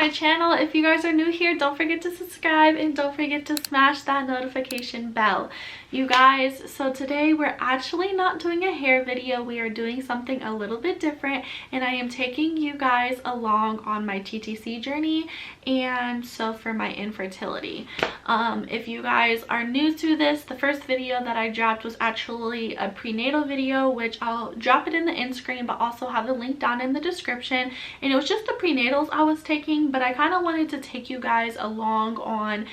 my channel. If you guys are new here, don't forget to subscribe and don't forget to smash that notification bell. You guys, so today we're actually not doing a hair video. We are doing something a little bit different, and I am taking you guys along on my TTC journey and so for my infertility. If you guys are new to this, the first video that I dropped was actually a prenatal video, which I'll drop it in the end screen but also have the link down in the description, and it was just the prenatals I was taking, but I kind of wanted to take you guys along on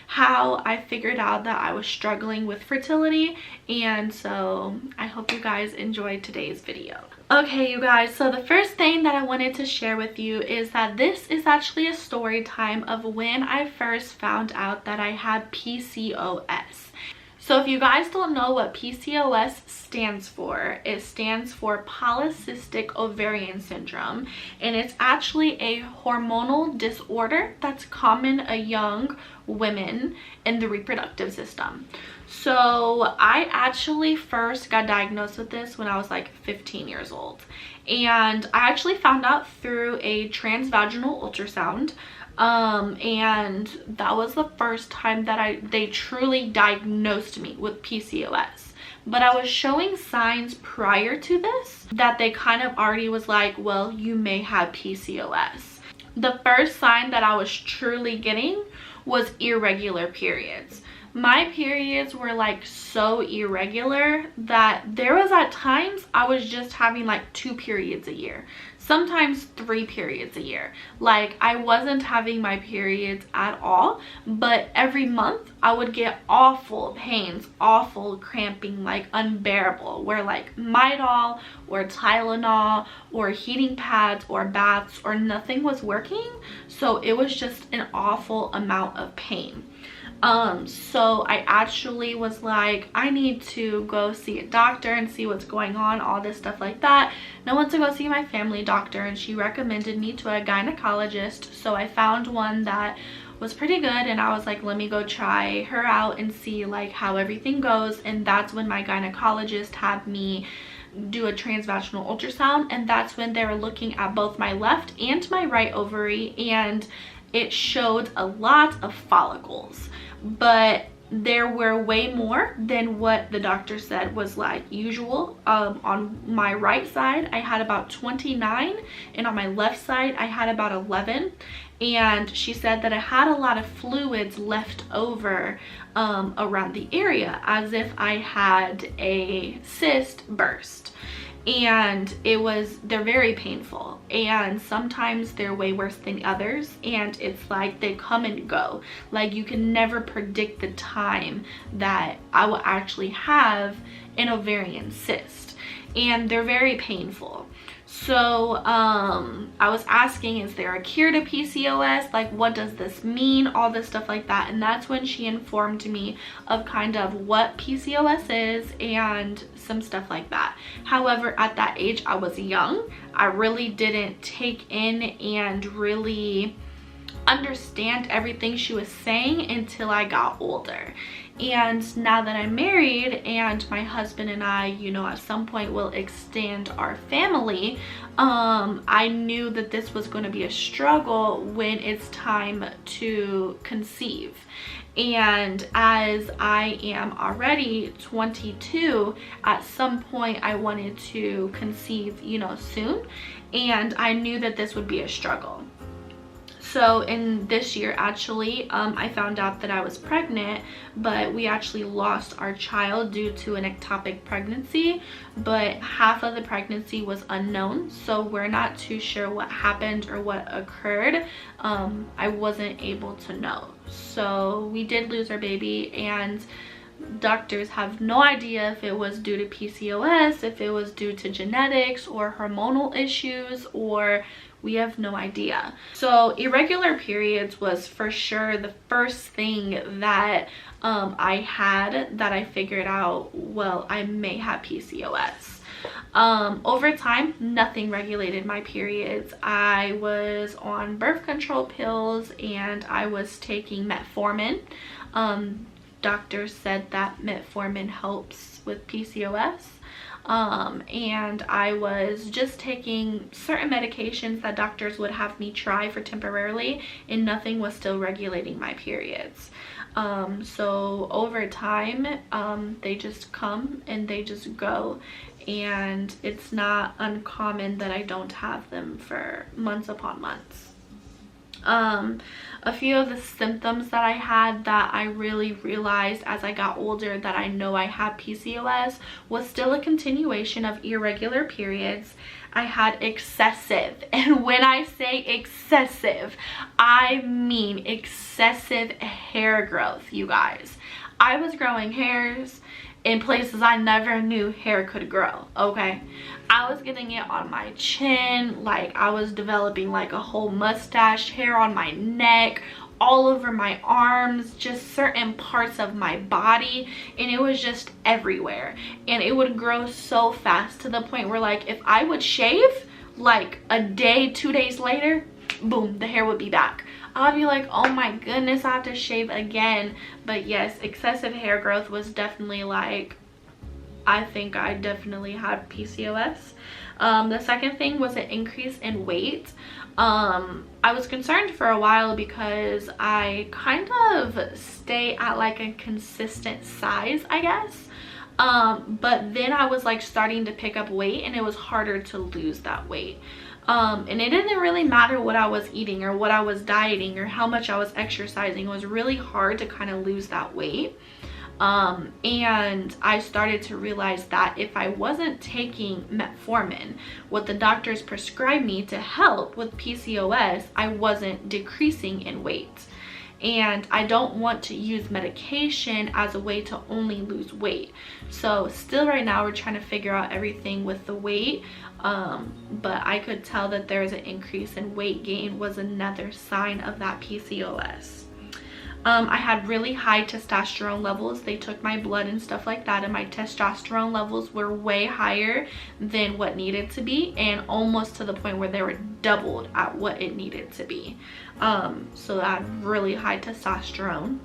how I figured out that I was struggling with fertility, and so I hope you guys enjoyed today's video. Okay, you guys, so the first thing that I wanted to share with you is that this is actually a story time of when I first found out that I had PCOS. So if you guys don't know what PCOS stands for, it stands for polycystic ovarian syndrome, and it's actually a hormonal disorder that's common in young women in the reproductive system. So I actually first got diagnosed with this when I was like 15 years old, and I actually found out through a transvaginal ultrasound. And that was the first time that they truly diagnosed me with PCOS. But I was showing signs prior to this that they kind of already was like, well, you may have PCOS. The first sign that I was truly getting was irregular periods. My periods were like so irregular that there was at times I was just having like 2 periods a year, sometimes 3 periods a year. Like I wasn't having my periods at all, but every month I would get awful pains, awful cramping, like unbearable, where like Midol or Tylenol or heating pads or baths or nothing was working. So it was just an awful amount of pain. So I actually was like, I need to go see a doctor and see what's going on, all this stuff like that. And I went to go see my family doctor, and she recommended me to a gynecologist. So I found one that was pretty good, and I was like, let me go try her out and see like how everything goes. And that's when my gynecologist had me do a transvaginal ultrasound, and that's when they were looking at both my left and my right ovary, and it showed a lot of follicles, but there were way more than what the doctor said was like usual. On my right side I had about 29, and on my left side I had about 11, and she said that I had a lot of fluids left over around the area, as if I had a cyst burst. And they're very painful, and sometimes they're way worse than others, and it's like they come and go. Like you can never predict the time that I will actually have an ovarian cyst, and they're very painful. So I was asking, is there a cure to PCOS? Like, what does this mean? All this stuff like that. And that's when she informed me of kind of what PCOS is and some stuff like that. However, at that age, I was young. I really didn't take in and really understand everything she was saying until I got older. And now that I'm married and my husband and I, you know, at some point will extend our family, I knew that this was going to be a struggle when it's time to conceive. And as I am already 22, at some point I wanted to conceive, you know, soon, and I knew that this would be a struggle. So in this year, actually, I found out that I was pregnant, but we actually lost our child due to an ectopic pregnancy, but half of the pregnancy was unknown, so we're not too sure what happened or what occurred. I wasn't able to know. So we did lose our baby, and doctors have no idea if it was due to PCOS, if it was due to genetics or hormonal issues, or we have no idea. So irregular periods was for sure the first thing that I had that I figured out, well, I may have PCOS. Over time, nothing regulated my periods. I was on birth control pills, and I was taking metformin. Doctors said that metformin helps with PCOS. and I was just taking certain medications that doctors would have me try for temporarily, and nothing was still regulating my periods. So over time, they just come and they just go, and it's not uncommon that I don't have them for months upon months. A few of the symptoms that I had that I really realized as I got older that I know I had PCOS was still a continuation of irregular periods. I had excessive, and when I say excessive, I mean excessive hair growth, you guys. I was growing hairs in places I never knew hair could grow, okay? I was getting it on my chin, like I was developing like a whole mustache, hair on my neck, all over my arms, just certain parts of my body, and it was just everywhere. And it would grow so fast to the point where, like, if I would shave, like a day, 2 days later, boom, the hair would be back. I'll be like, oh my goodness, I have to shave again. But yes, excessive hair growth was definitely like, I think I definitely had PCOS. The second thing was an increase in weight. I was concerned for a while because I kind of stay at like a consistent size, I guess. But then I was like starting to pick up weight, and it was harder to lose that weight. And it didn't really matter what I was eating or what I was dieting or how much I was exercising. It was really hard to kind of lose that weight. And I started to realize that if I wasn't taking metformin, what the doctors prescribed me to help with PCOS, I wasn't decreasing in weight. And I don't want to use medication as a way to only lose weight. So still right now we're trying to figure out everything with the weight, but I could tell that there's an increase in weight gain was another sign of that PCOS. I had really high testosterone levels. They took my blood and stuff like that, and my testosterone levels were way higher than what needed to be, and almost to the point where they were doubled at what it needed to be. So I had really high testosterone.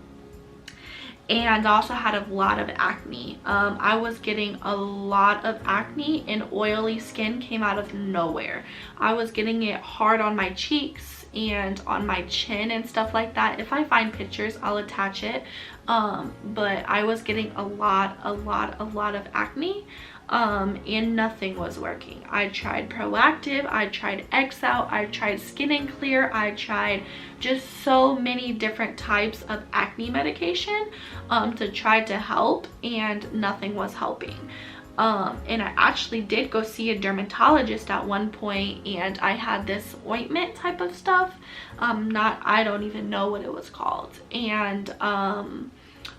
And I also had a lot of acne. I was getting a lot of acne, and oily skin came out of nowhere. I was getting it hard on my cheeks and on my chin and stuff like that. If I find pictures, I'll attach it. But I was getting a lot of acne, and nothing was working. I tried Proactive, I tried X-Out, I tried Skin and Clear, I tried just so many different types of acne medication to try to help, and nothing was helping. And I actually did go see a dermatologist at one point, and I had this ointment type of stuff. I don't even know what it was called. And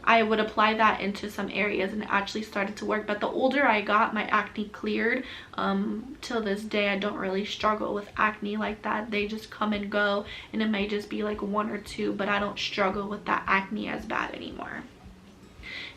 I would apply that into some areas, and it actually started to work. But the older I got, my acne cleared. Till this day, I don't really struggle with acne like that. They just come and go, and it may just be like 1 or 2, but I don't struggle with that acne as bad anymore.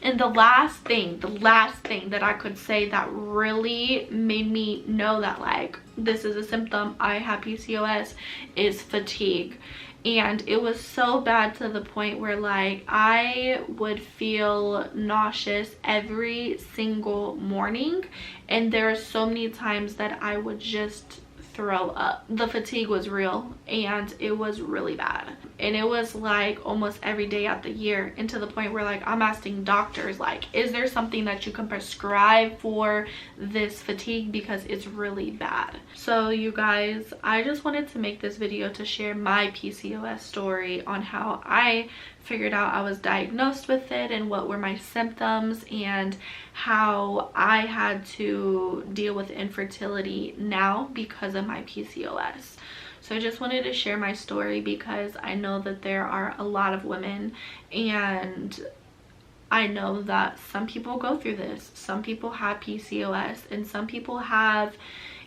And the last thing that I could say that really made me know that like this is a symptom I have PCOS is fatigue. And it was so bad to the point where like I would feel nauseous every single morning, and there are so many times that I would just throw up. The fatigue was real, and it was really bad, and it was like almost every day out the year, and to the point where like I'm asking doctors like, is there something that you can prescribe for this fatigue, because it's really bad. So you guys, I just wanted to make this video to share my PCOS story on how I figured out I was diagnosed with it, and what were my symptoms, and how I had to deal with infertility now because of my PCOS. So I just wanted to share my story because I know that there are a lot of women, and I know that some people go through this. Some people have PCOS, and some people have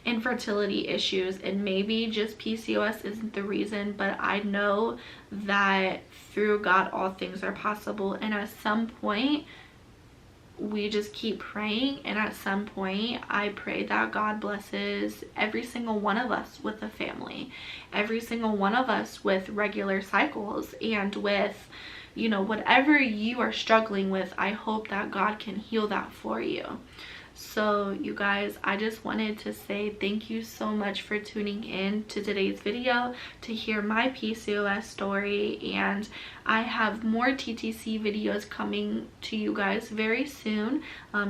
infertility issues, and maybe just PCOS isn't the reason, but I know that through God all things are possible, and at some point we just keep praying, and at some point I pray that God blesses every single one of us with a family, every single one of us with regular cycles, and with, you know, whatever you are struggling with, I hope that God can heal that for you. So you guys, I just wanted to say thank you so much for tuning in to today's video to hear my PCOS story, and I have more TTC videos coming to you guys very soon.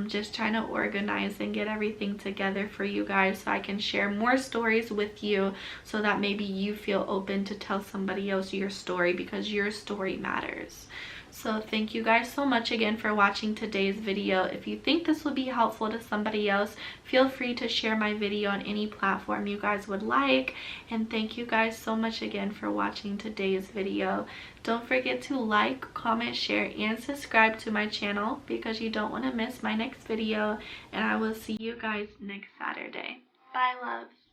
Just trying to organize and get everything together for you guys so I can share more stories with you, so that maybe you feel open to tell somebody else your story, because your story matters. So thank you guys so much again for watching today's video. If you think this will be helpful to somebody else, feel free to share my video on any platform you guys would like. And thank you guys so much again for watching today's video. Don't forget to like, comment, share, and subscribe to my channel, because you don't want to miss my next video. And I will see you guys next Saturday. Bye, loves.